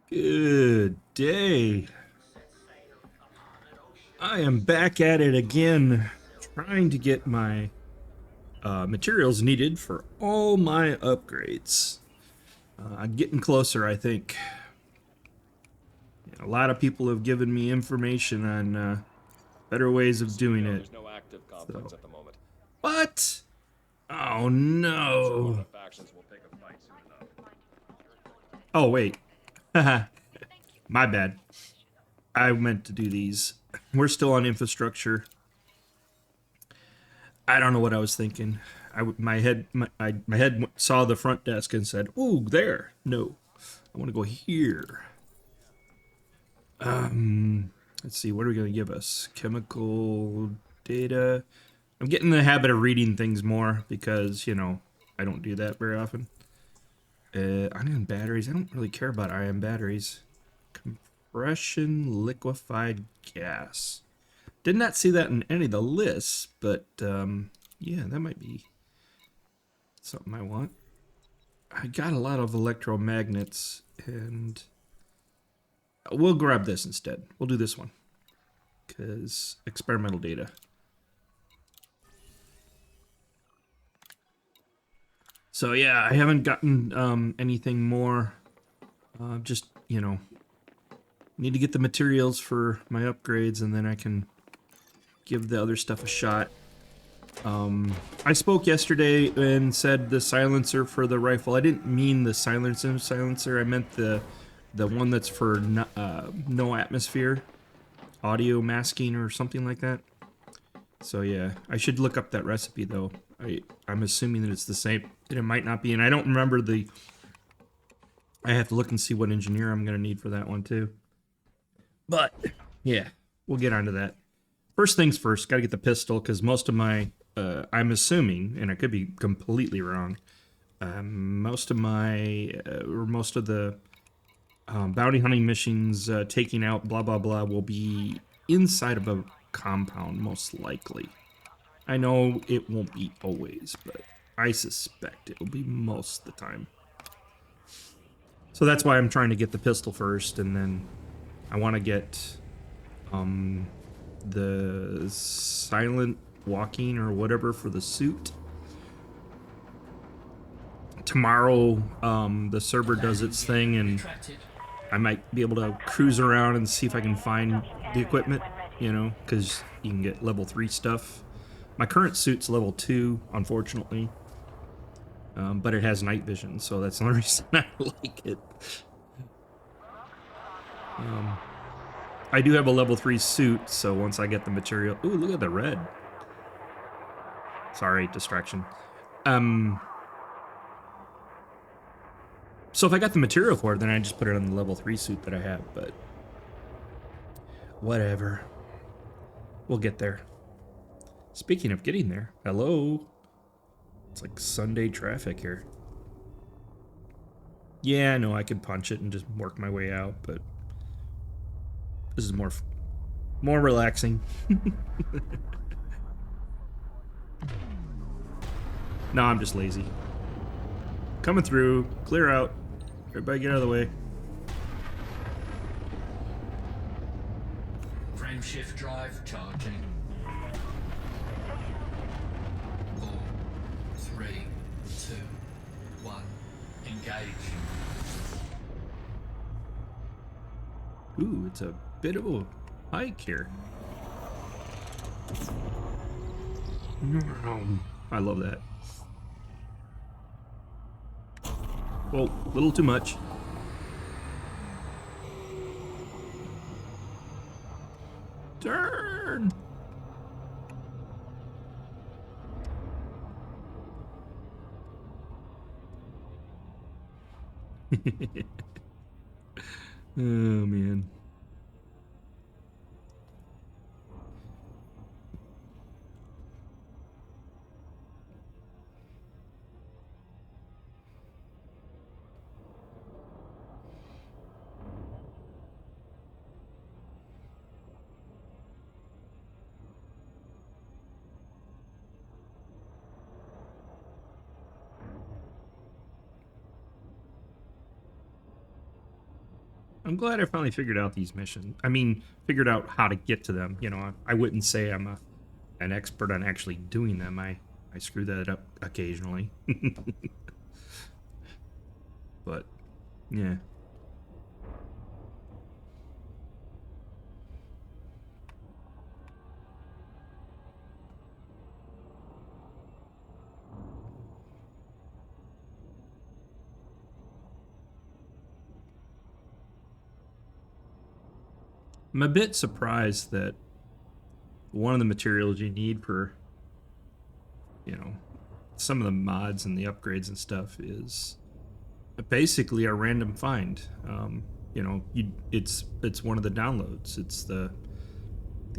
Good day. I am back at it again, trying to get my materials needed for all my upgrades. I'm getting closer, I think. A lot of people have given me information on better ways of So we doing know it. there's no active conflicts So, at the moment. what? Oh I'm sure one of no. the factions will pick a fight soon enough. Oh wait. My bad. I meant to do these. We're still on infrastructure. I don't know what I was thinking. My head saw the front desk and said, "Ooh, there." No, I want to go here. Let's see. What are we going to give us? Chemical data. I'm getting in the habit of reading things more because I don't do that very often. Ion batteries. I don't really care about ion batteries. Compression liquefied gas. Did not see that in any of the lists, but yeah, that might be something I want. I got a lot of electromagnets, and we'll grab this instead. We'll do this one, because experimental data. So yeah, I haven't gotten anything more. Just, need to get the materials for my upgrades, and then I can give the other stuff a shot. I spoke yesterday and said the silencer for the rifle. I didn't mean the silencer. I meant the one that's for no atmosphere audio masking or something like that. So yeah, I should look up that recipe though. I'm assuming that it's the same. And it might not be, and I don't remember the. I have to look and see what engineer I'm gonna need for that one too. But yeah, we'll get onto that. First things first, gotta get the pistol because most of my, I'm assuming, and I could be completely wrong. Most of my, or most of the bounty hunting missions, taking out blah blah blah, will be inside of a compound, most likely. I know it won't be always, but I suspect it will be most of the time. So that's why I'm trying to get the pistol first, and then I want to get the silent walking or whatever for the suit. Tomorrow, the server does its thing, and I might be able to cruise around and see if I can find the equipment, because you can get level 3 stuff. My current suit's level 2, unfortunately, but it has night vision, so that's the only reason I like it. I do have a level 3 suit, so once I get the material... Ooh, look at the red. Sorry, distraction. So if I got the material for it, then I just put it on the level 3 suit that I have, but... whatever. We'll get there. Speaking of getting there, hello? It's like Sunday traffic here. Yeah, I know I could punch it and just work my way out, but... this is more relaxing. No, I'm just lazy. Coming through. Clear out. Everybody get out of the way. Frame shift drive charging. 4, 3, 2, 1. Engage. Ooh, it's a bit of a hike here. I love that. Well, a little too much. Turn! Oh, man. I'm glad I finally figured out these missions. I mean, figured out how to get to them. You know, I wouldn't say I'm an expert on actually doing them. I screw that up occasionally. But, yeah. I'm a bit surprised that one of the materials you need for, you know, some of the mods and the upgrades and stuff is basically a random find. You know, it's one of the downloads. It's the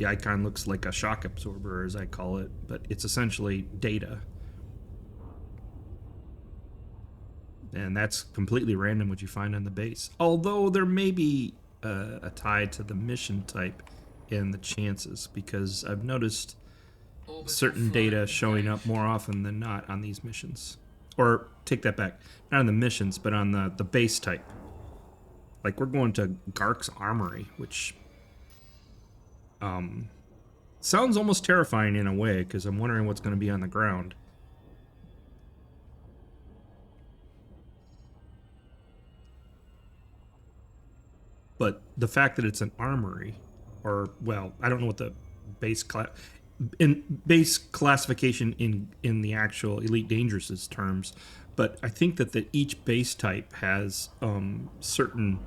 icon looks like a shock absorber, as I call it, but it's essentially data. And that's completely random what you find on the base. Although there may be a tie to the mission type and the chances, because I've noticed certain data showing up more often than not on these missions. Or, take that back, not on the missions, but on the base type. Like, we're going to Gark's Armory, which sounds almost terrifying in a way, because I'm wondering what's going to be on the ground. But the fact that it's an armory, or, well, I don't know what the base classification in the actual Elite Dangerous's terms, but I think that each base type has certain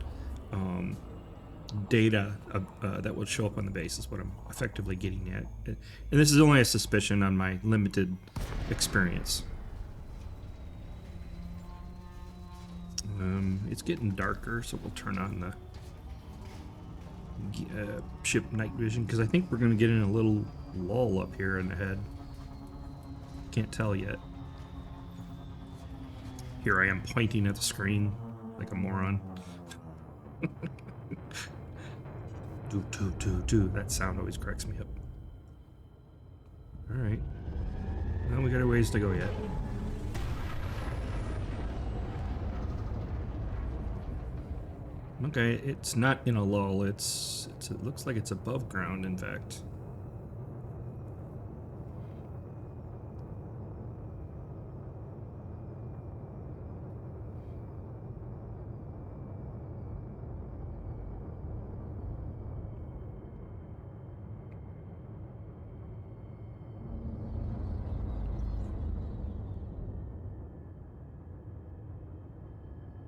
data that will show up on the base is what I'm effectively getting at. And this is only a suspicion on my limited experience. It's getting darker, so we'll turn on the ship night vision, because I think we're going to get in a little lull up here in the head. Can't tell yet. Here I am pointing at the screen like a moron. do. That sound always cracks me up. Alright. Well, we got a ways to go yet. Okay, it's not in a lull. It looks like it's above ground, in fact.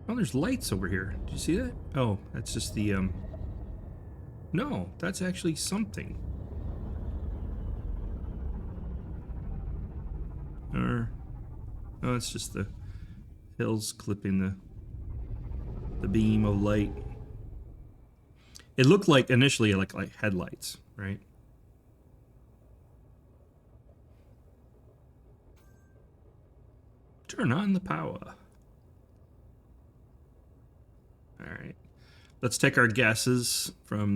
Oh, there's lights over here. Did you see that? Oh, that's just the, No, that's actually something. Or... Oh, it's just the hills clipping the beam of light. It looked like, initially, like headlights, right? Turn on the power. Alright. Let's take our guesses from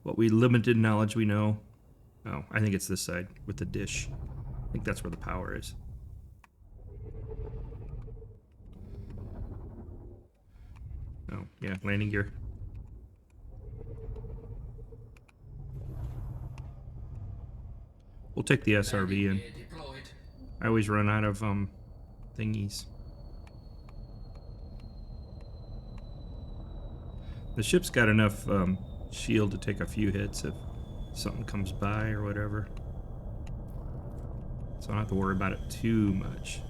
what limited knowledge we know. Oh, I think it's this side with the dish. I think that's where the power is. Oh, yeah, landing gear. We'll take the SRV in. I always run out of thingies. The ship's got enough shield to take a few hits if something comes by or whatever. So I don't have to worry about it too much.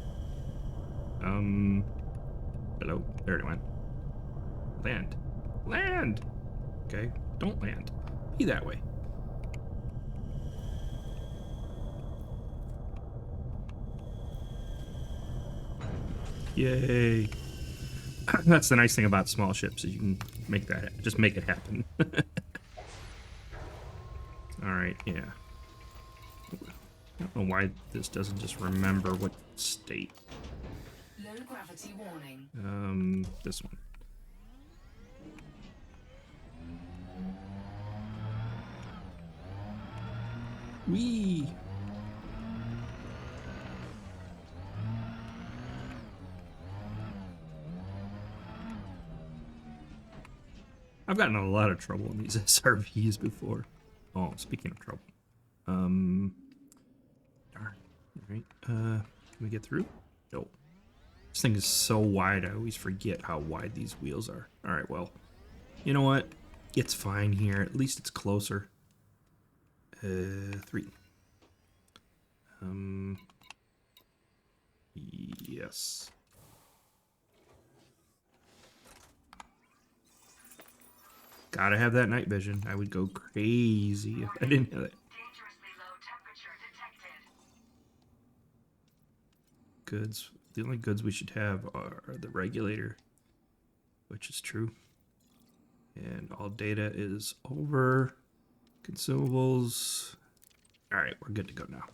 Hello. There it went. Land. Land! Okay, don't land. Be that way. Yay. That's the nice thing about small ships, is you can make that, just make it happen. Alright, yeah. I don't know why this doesn't just remember what state. Low gravity warning. This one. Whee! I've gotten in a lot of trouble in these SRVs before. Oh, speaking of trouble. Darn. Alright, can we get through? No. This thing is so wide, I always forget how wide these wheels are. Alright, well, you know what? It's fine here. At least it's closer. 3. Yes. Gotta have that night vision. I would go crazy if I didn't have it. Dangerously low temperature detected. Goods. The only goods we should have are the regulator, which is true. And all data is over. Consumables. Alright, we're good to go now.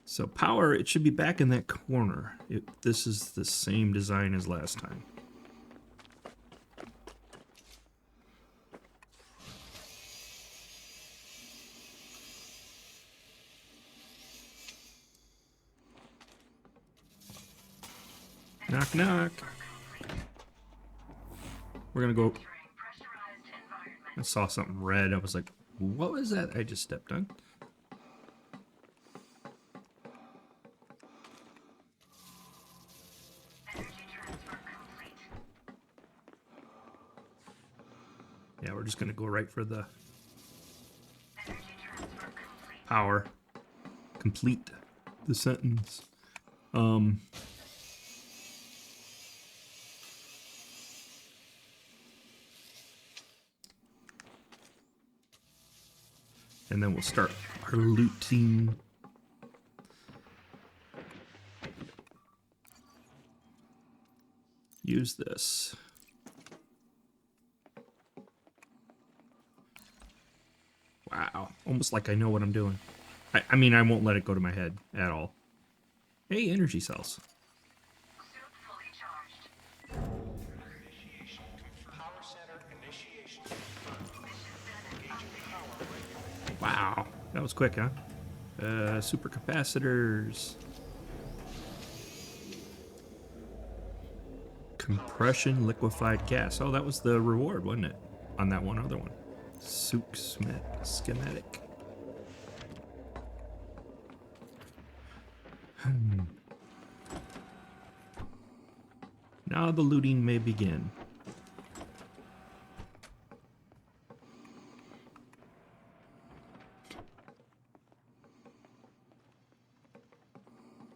So power, it should be back in that corner. This is the same design as last time. Knock, knock. We're gonna go. I saw something red. I was like, what was that I just stepped on? Yeah, we're just gonna go right for the power. Complete the sentence. And then we'll start our looting. Use this. Wow, almost like I know what I'm doing. I mean, I won't let it go to my head at all. Hey, energy cells. Suit fully charged. Power center initiation. Wow, that was quick, huh? Supercapacitors. Compression liquefied gas. Oh, that was the reward, wasn't it? On that one other one. Souk schematic. Now the looting may begin.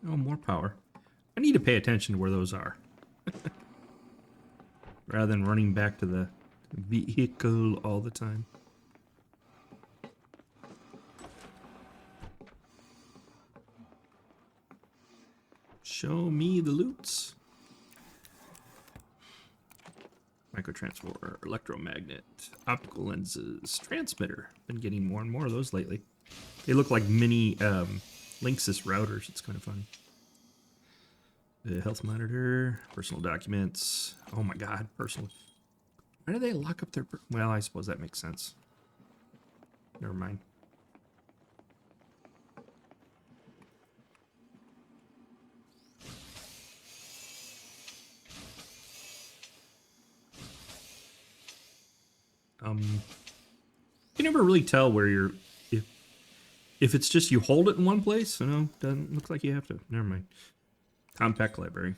Oh, more power. I need to pay attention to where those are. Rather than running back to the vehicle all the time. Show me the loots. Microtransporter, electromagnet, optical lenses, transmitter. Been getting more and more of those lately. They look like mini Linksys routers. It's kind of fun. The health monitor, personal documents. Oh my god, personal. Why do they lock up their... Well, I suppose that makes sense. Never mind. You never really tell where you're... If it's just you hold it in one place, you know, doesn't look like you have to. Never mind. Compact library.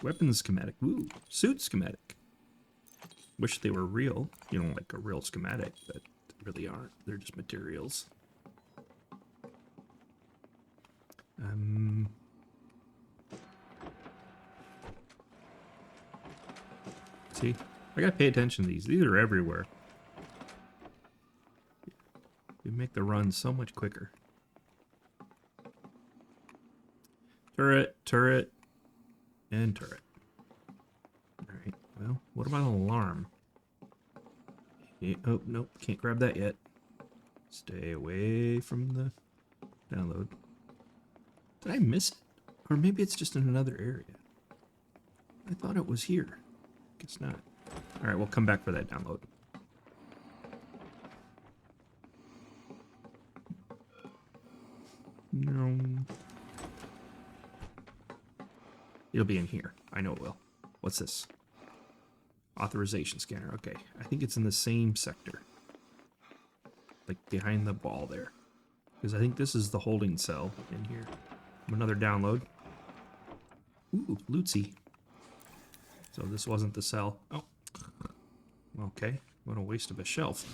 Weapons schematic. Ooh, suit schematic. Wish they were real. You know, like a real schematic, but they really aren't. They're just materials. See, I gotta pay attention to these. These are everywhere. They make the run so much quicker. Turret, turret, and turret. Alright, well, what about an alarm? Yeah, oh, nope, can't grab that yet. Stay away from the download. Did I miss it? Or maybe it's just in another area. I thought it was here. Guess not. Alright, we'll come back for that download. No. It'll be in here. I know it will. What's this? Authorization scanner. Okay, I think it's in the same sector. Like behind the ball there. Because I think this is the holding cell in here. Another download. Ooh, Lutzy. So this wasn't the cell. Oh. Okay, what a waste of a shelf.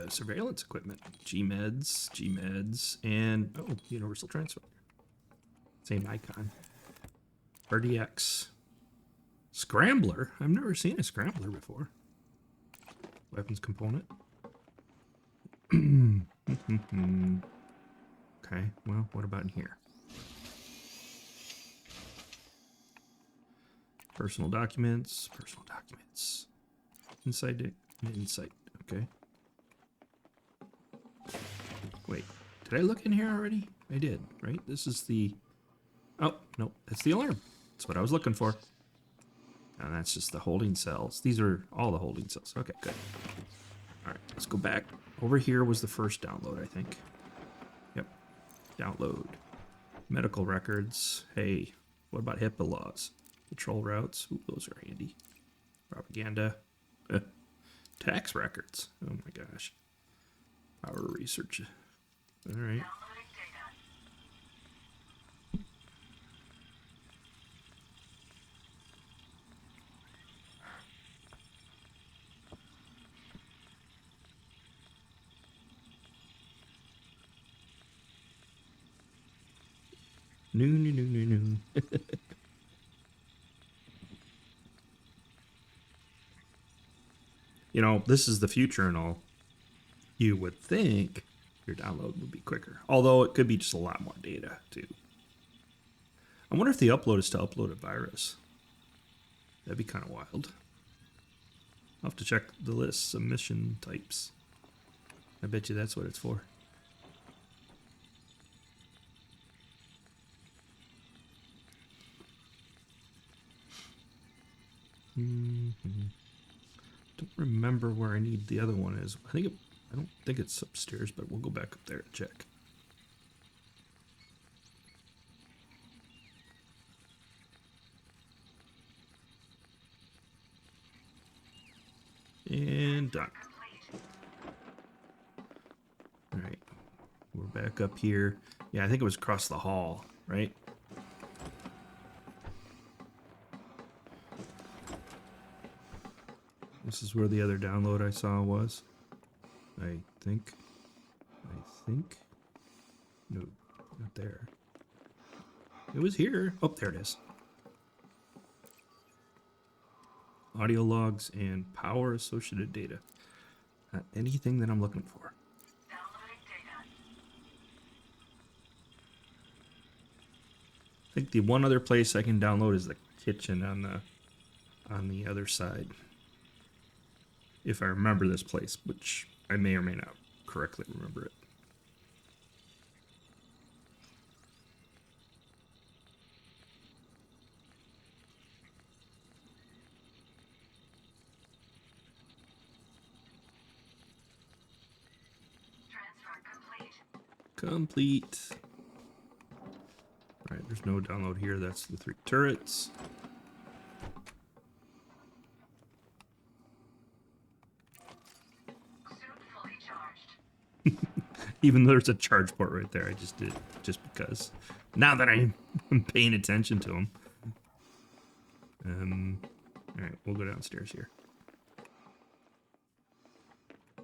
Surveillance equipment. G-meds, and oh, universal transfer. Same icon. RDX. Scrambler? I've never seen a scrambler before. Weapons component. Okay, well, what about in here? Personal documents. Insight, okay. Wait, did I look in here already? I did, right? This is the... Oh, no, that's the alarm. That's what I was looking for. And that's just the holding cells. These are all the holding cells. Okay, good. All right, let's go back. Over here was the first download, I think. Yep, download. Medical records. Hey, what about HIPAA laws? Patrol routes. Ooh, those are handy. Propaganda. Tax records. Oh my gosh. Power research. All right. Downloading data. No. You know, this is the future and all. You would think your download would be quicker. Although it could be just a lot more data, too. I wonder if the upload is to upload a virus. That'd be kind of wild. I'll have to check the list. Submission types. I bet you that's what it's for. Don't remember where I need the other one is. I don't think it's upstairs, but we'll go back up there to check. And done. All right, we're back up here. Yeah, I think it was across the hall, right? This is where the other download I saw was. I think. No, not there. It was here. Oh, there it is. Audio logs and power associated data. Not anything that I'm looking for. Downloading data. I think the one other place I can download is the kitchen on the other side. If I remember this place, which I may or may not correctly remember it. Transfer complete. Complete. Alright, there's no download here. That's the 3 turrets. Suit fully charged. Even though there's a charge port right there, I just did it just because. Now that I'm paying attention to them. Alright, we'll go downstairs here. I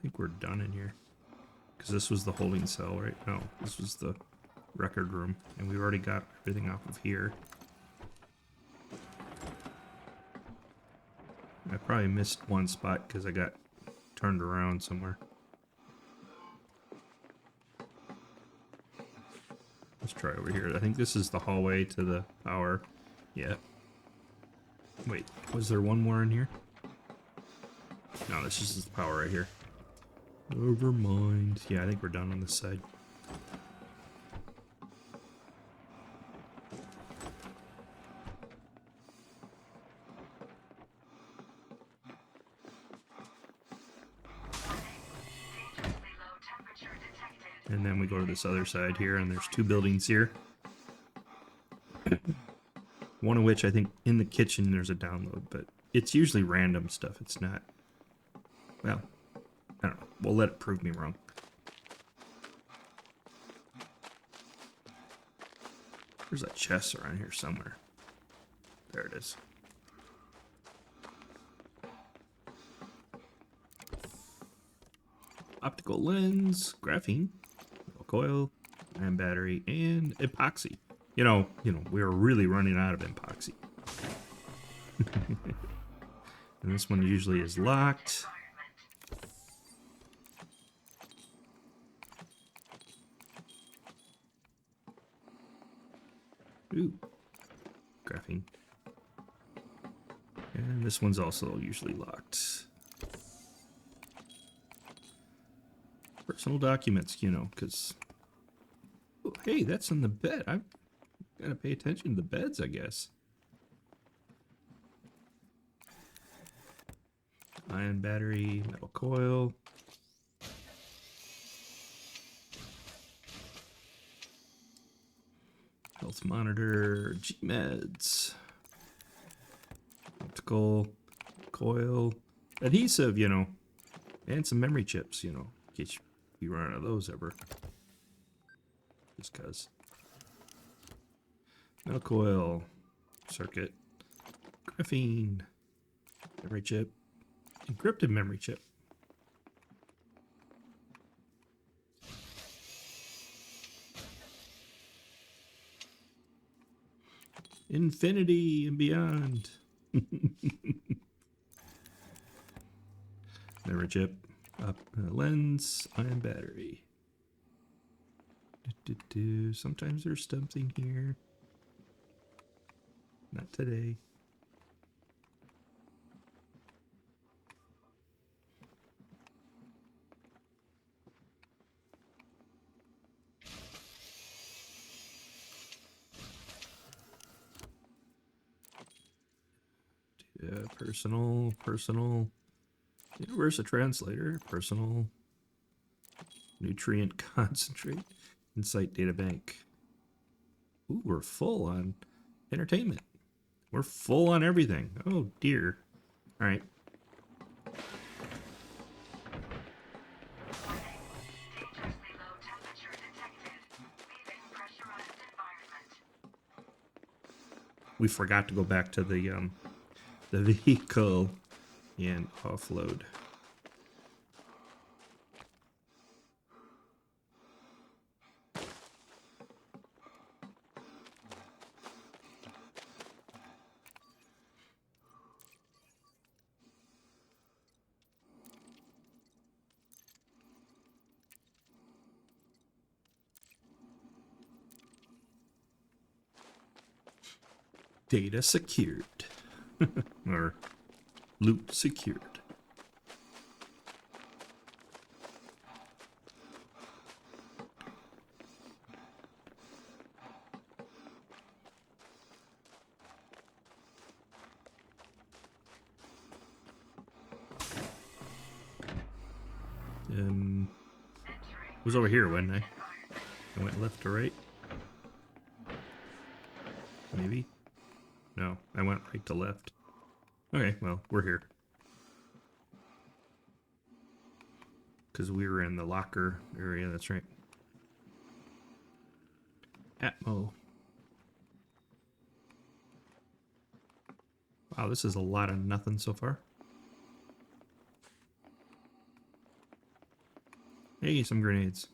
think we're done in here. Because this was the holding cell, right? No, this was the record room. And we've already got everything off of here. I probably missed one spot because I got turned around somewhere. Let's try over here. I think this is the hallway to the power. Yeah. Wait, was there one more in here? No, this is the power right here. Never mind. Yeah, I think we're done on this side. Dangerously low temperature detected. And then we go to this other side here, and there's 2 buildings here. One of which I think in the kitchen there's a download, but it's usually random stuff. It's not. Well, I don't know. We'll let it prove me wrong. There's a chest around here somewhere. There it is. Optical lens, graphene, coil, and battery, and epoxy. You know, we're really running out of epoxy. And this one usually is locked. Ooh, graphene. And this one's also usually locked. Personal documents, because... Oh, hey, that's in the bed. I've got to pay attention to the beds, I guess. Ion battery, metal coil. Health monitor, G-meds. Optical coil. Adhesive, and some memory chips, in case you run out of those ever. Just cause. Metal coil, circuit, graphene, memory chip, encrypted memory chip. Infinity and beyond. Memory chip, lens, ion battery. Sometimes there's something here. Not today. Personal. Universal translator, personal. Nutrient concentrate. Insight data bank. Ooh, we're full on entertainment. We're full on everything. Oh dear. All right. Dangerously low temperature detected. Leaving pressurized environment. We forgot to go back to the vehicle and offload. Data secured. Or loot secured. Was over here, wasn't I? I went left to right. Maybe? No, I went right to left. Okay, well, we're here. Because we were in the locker area, that's right. Atmo. Wow, this is a lot of nothing so far. Hey, some grenades.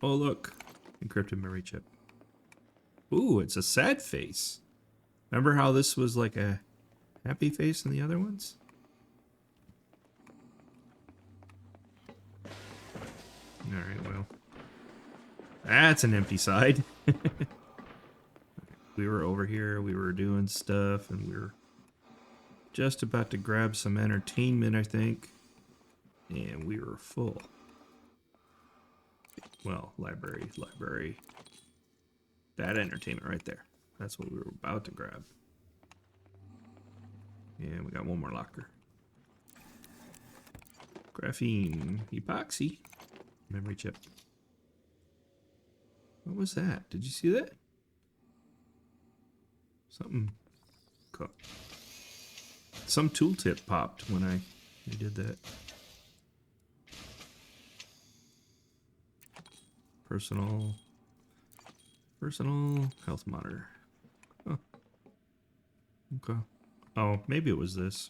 Oh, look. Encrypted memory chip. Ooh, it's a sad face. Remember how this was like a happy face in the other ones? Alright, well. That's an empty side. We were over here, we were doing stuff, and we were just about to grab some entertainment, I think. And we were full. Well, library. That entertainment right there. That's what we were about to grab. And we got one more locker. Graphene, epoxy, memory chip. What was that? Did you see that? Something. Some tooltip popped when I did that. Personal health monitor. Huh. Okay. Oh, maybe it was this.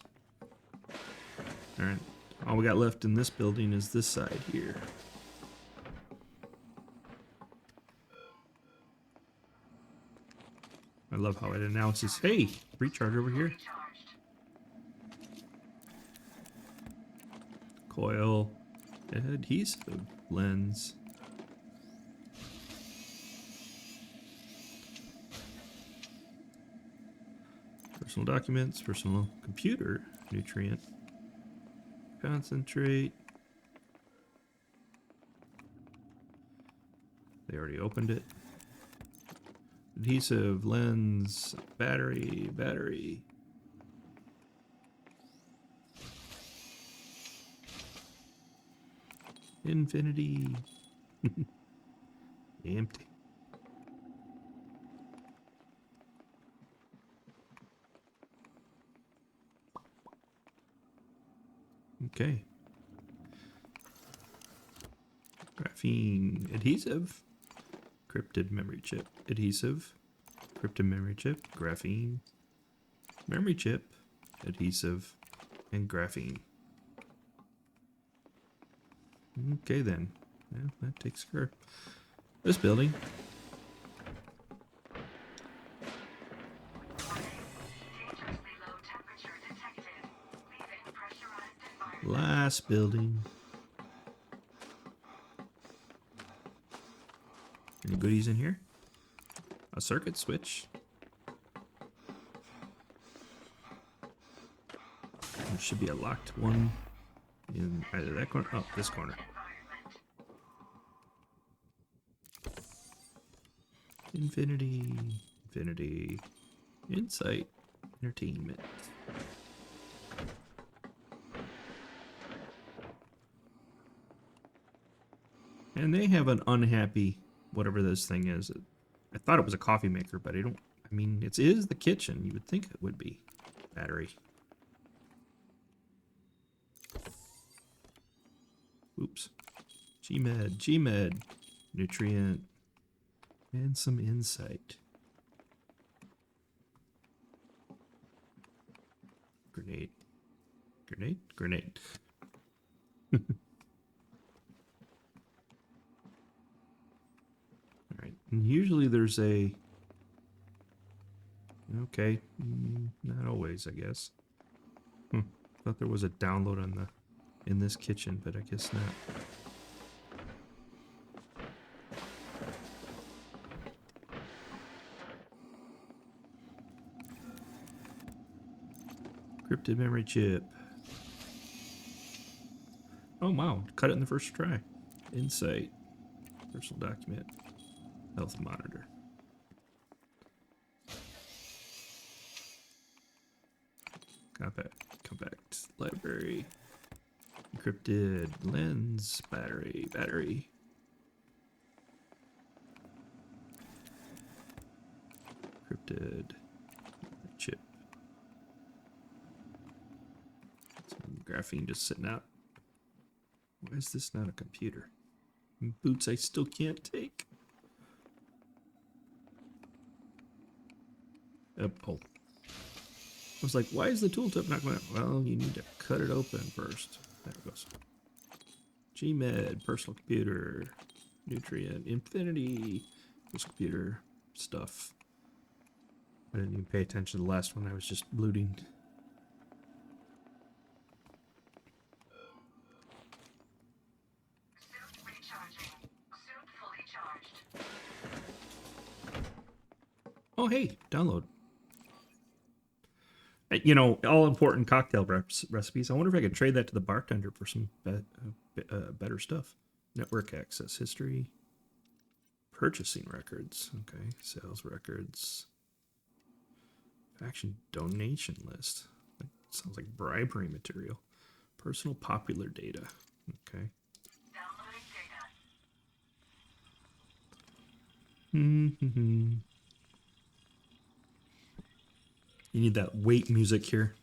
All right. All we got left in this building is this side here. I love how it announces, "Hey, recharge over here." Coil, adhesive, lens. Personal documents, personal computer, nutrient, concentrate. They already opened it. Adhesive, lens, battery. Infinity. Empty. Okay. Graphene adhesive. Cryptid memory chip. Adhesive. Cryptid memory chip. Graphene. Memory chip. Adhesive. And graphene. Okay then. Yeah, that takes care of this building. Dangerously low temperature detected. Leaving pressurized environment. Last building. Any goodies in here? A circuit switch. There should be a locked one in either that corner. Oh, this corner. Infinity. Insight. Entertainment. And they have an unhappy, whatever this thing is. I thought it was a coffee maker, but I mean, it is the kitchen. You would think it would be. Battery. Oops. GMed. Nutrient. And some insight. Grenade. Alright, and usually there's a... Okay, not always, I guess. Thought there was a download on in this kitchen, but I guess not. Cryptid memory chip. Oh wow, cut it in the first try. Insight. Personal document. Health monitor. Compact library. Encrypted lens. Battery. Encrypted chip. Some graphene just sitting out. Why is this not a computer? Boots I still can't take. Oh. I was like, why is the tooltip not going out? Well, you need to cut it open first. There it goes. GMed, personal computer, nutrient, infinity, personal computer, stuff. I didn't even pay attention to the last one. I was just looting. Suit recharging. Suit fully charged. Oh, hey, download. You know, all important cocktail recipes. I wonder if I could trade that to the bartender for some better stuff. Network access history. Purchasing records. Okay. Sales records. Faction donation list. That sounds like bribery material. Personal popular data. Okay. Downloading data. You need that wait music here.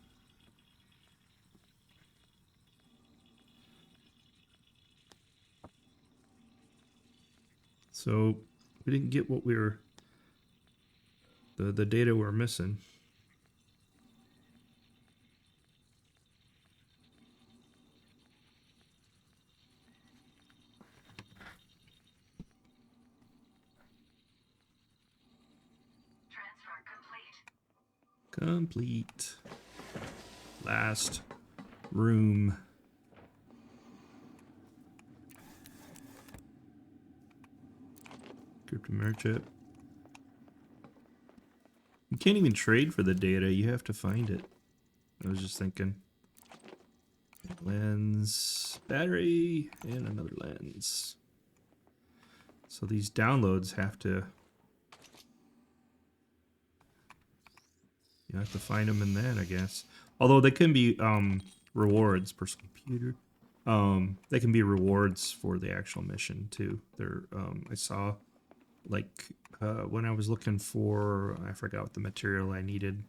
So we didn't get what we were, the data we're missing. Transfer complete. Complete. Last room. Cryptomer chip. You can't even trade for the data. You have to find it. I was just thinking. Lens, battery, and another lens. So these downloads have to... You have to find them in that, I guess. Although they can be rewards per computer. They can be rewards for the actual mission too. They're I saw like when I was looking for, I forgot what the material I needed.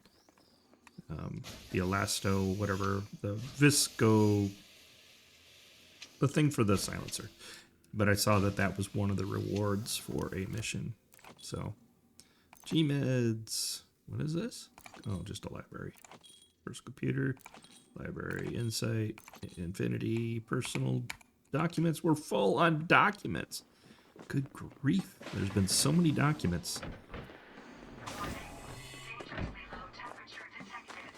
The elasto, whatever, the visco, the thing for the silencer. But I saw that that was one of the rewards for a mission. So, Gmeds. What is this? Oh, just a library. First computer, library, insight, infinity, personal documents. We're full on documents. Good grief. There's been so many documents. Dangerously low temperature detected.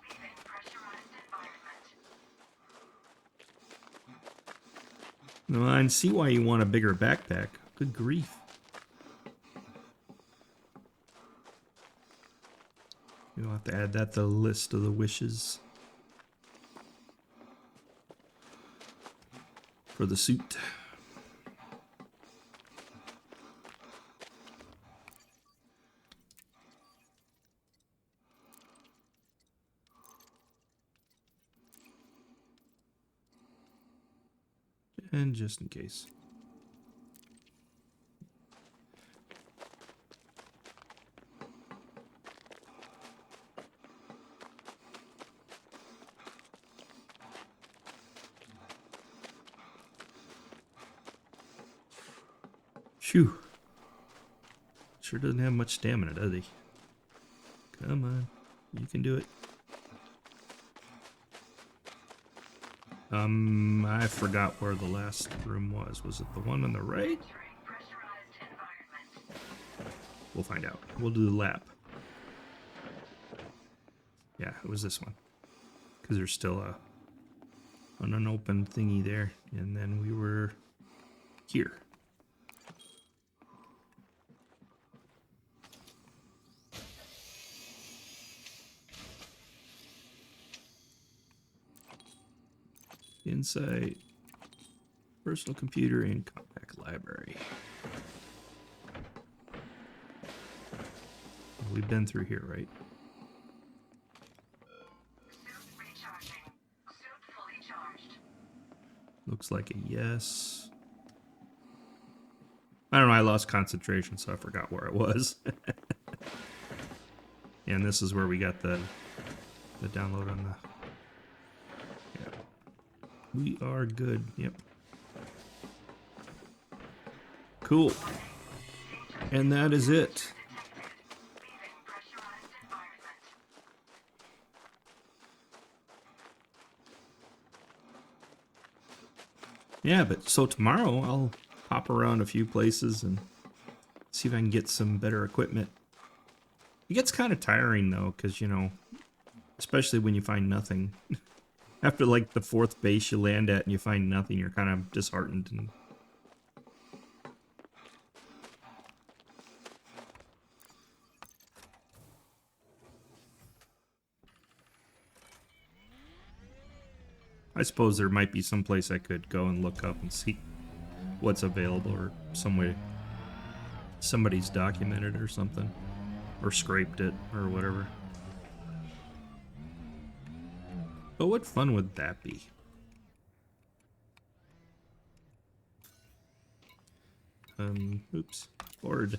Leaving pressurized environment. No, I can see why you want a bigger backpack. Good grief. You'll have to add that to the list of the wishes. For the suit. And just in case. Phew. Sure doesn't have much stamina, does he? Come on. You can do it. I forgot where the last room was. Was it the one on the right? Entering pressurized environment. We'll find out. We'll do the lap. Yeah, it was this one. Because there's still an unopened thingy there. And then we were here. Insight, personal computer, and compact library. We've been through here, right? Suit recharging. Suit fully charged. Looks like a yes. I don't know, I lost concentration, so I forgot where it was. And this is where we got the download on the... Yeah. We are good, yep. Cool. And that is it. Leaving pressurized environment. Yeah, but so tomorrow I'll hop around a few places and see if I can get some better equipment. It gets kind of tiring though, because, you know, especially when you find nothing. After like the 4th base you land at and you find nothing, you're kind of disheartened. And I suppose there might be some place I could go and look up and see what's available, or some way somebody's documented or something, or scraped it or whatever. But what fun would that be? Oops, board.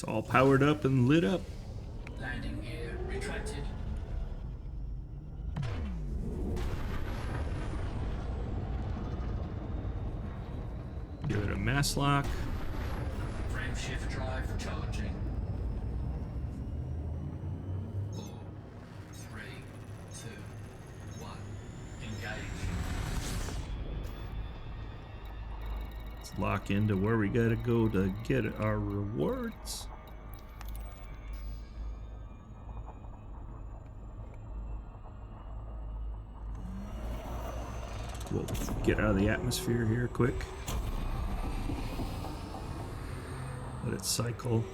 all powered up and lit up. Landing gear retracted. Give it a mass lock. Frame shift drive charging. 4, 3, 2, 1. Engage. Let's lock into where we gotta go to get our rewards. We'll get out of the atmosphere here quick. Let it cycle.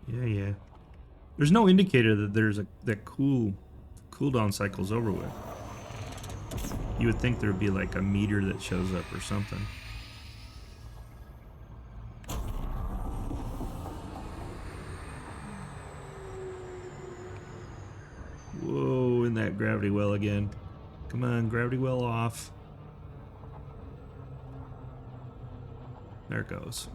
Yeah. There's no indicator that there's that cooldown cycle's over with. You would think there'd be like a meter that shows up or something. Whoa, in that gravity well again. Come on, gravity well off. There it goes.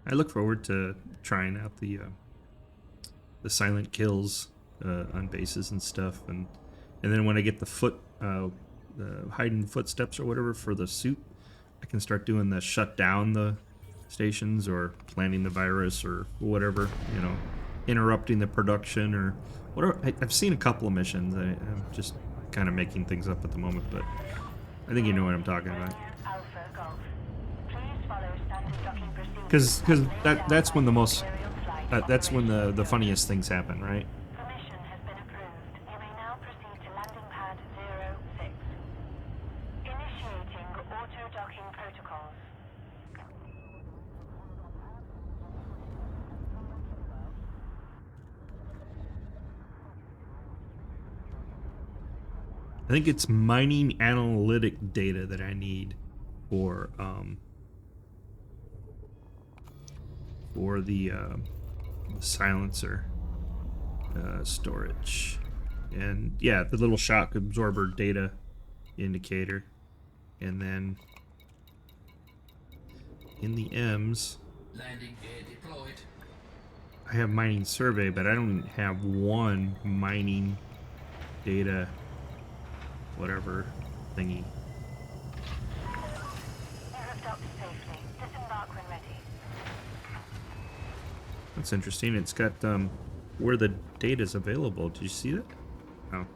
I look forward to trying out the silent kills on bases and stuff, and then when I get the hiding footsteps or whatever for the suit, I can start doing the shut down the stations or planting the virus or whatever, you know, interrupting the production or whatever. I've seen a couple of missions. I'm just kind of making things up at the moment, but I think you know what I'm talking about. Alpha Golf. Please follow standard docking procedures. Because that's when the most that's when the funniest things happen, right? Permission has been approved. You may now proceed to landing pad 06. Initiating auto-docking protocols. I think it's mining analytic data that I need for the silencer storage, and yeah, the little shock absorber data indicator, and then in the M's Landing gear deployed. I have mining survey, but I don't have one mining data whatever thingy. You have docked safely. Disembark when ready. That's interesting. It's got where the data is available. Did you see that? Oh,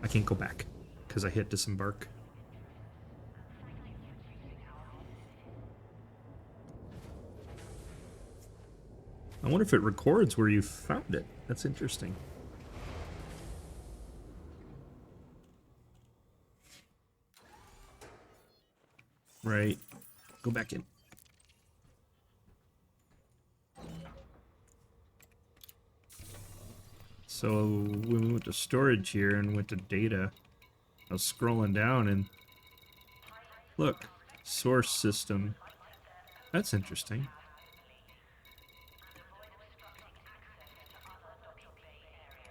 I can't go back because I hit disembark. I wonder if it records where you found it. That's interesting. Right. Go back in. So when we went to storage here and went to data, I was scrolling down and look, source system. That's interesting.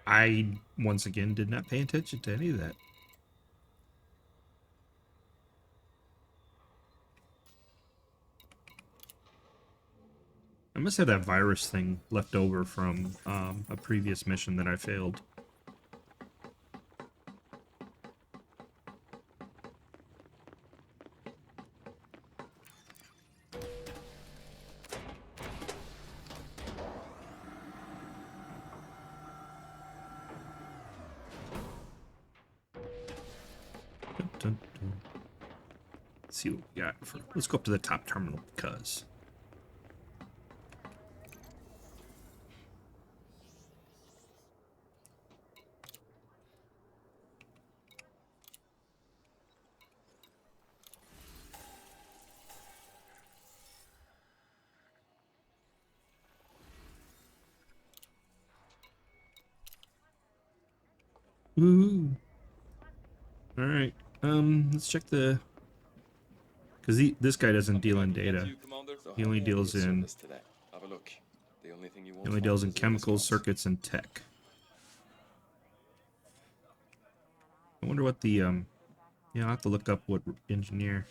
I, once again, did not pay attention to any of that. I must have that virus thing left over from a previous mission that I failed. Dun, dun, dun. Let's see what we got. Let's go up to the top terminal because. Ooh. All right. Let's check the. Because this guy doesn't deal in data. He only deals in. Have a look. The only thing you He won't only find deals in is the chemicals, response. circuits, and tech. I wonder what the Yeah, I'll have to look up what engineer.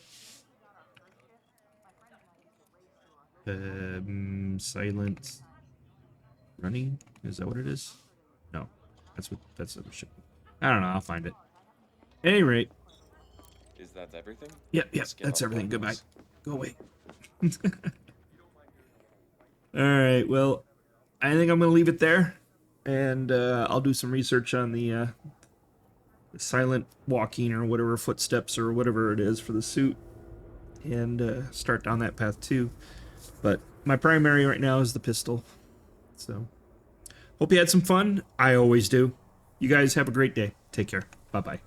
Silent running? Is that what it is? No, that's a ship. I don't know. I'll find it. At any rate. Is that everything? Yep, Let's get that's off everything. that Goodbye. noise. Go away. All right. Well, I think I'm gonna leave it there, and I'll do some research on the silent walking or whatever footsteps or whatever it is for the suit, and start down that path too. But my primary right now is the pistol. So, hope you had some fun. I always do. You guys have a great day. Take care. Bye bye.